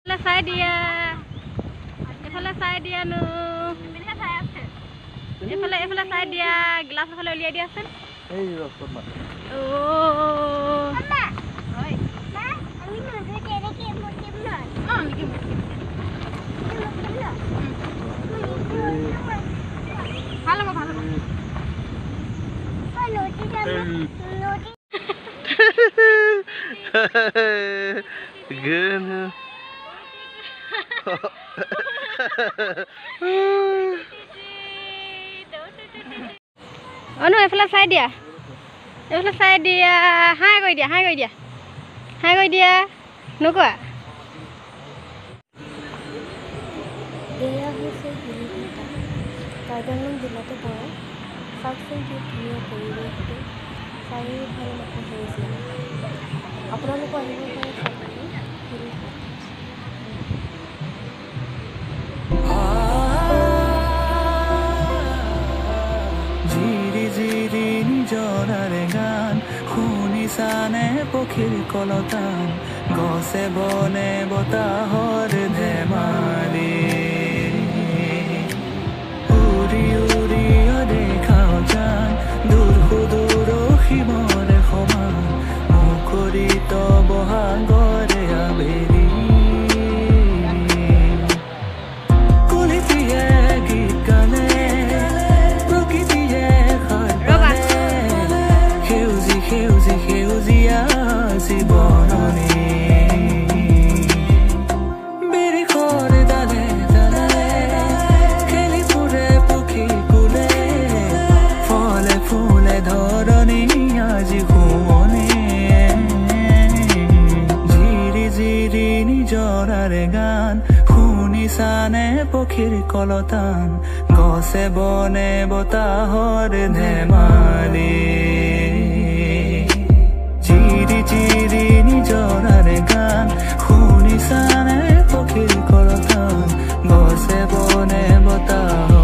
চাই দিয়া এফালে চাই দিয়া নো এফালে এফালে চাই দিয়া গ্লাছ এফালে উলিয়াই দিয়াচোন এই ৰচত মা ও আম্মা ওই মা আমি নজর তেরে কে মুকিম না আমি কি ভালো ভালো ওই লোটি লোটি Good. Anu efala sai dia. Efala sai dia. Hai koi dia, hai koi dia. Hai koi dia. Nukua. Dia huse hilita. Kadangan dilate pore. Saksen ki dunia poriwekto. Sai bhalo mata hoyese. Apnaloko ahibo pare sakane hilita. গান শুনিছানে পক্ষীৰ কলতান গছে বনে বতাহৰ ধেমালি উৰি উৰি দেখাও জান দূৰ সুদূৰ সীমৰে সমান মুখৰিত বহাগৰে আবেলি কুলিটিয়ে গীত গানে প্ৰকৃতিয়ে সেউজীয়া জীৱননি বিৰিখৰ ডালে ডালে খেলি ফুৰে পক্ষী কুলে ফলে ফুলে ধৰণি আজি শুৱনি জিৰি জিৰি নিজৰাৰে গান শুনিছানে পক্ষীৰ কলতান গছে বনে বতাহৰ ধেমালি চিৰি চিৰি নিজৰাৰে গান শুনিছানে পক্ষীৰ কলতান গছে বনে বতাহ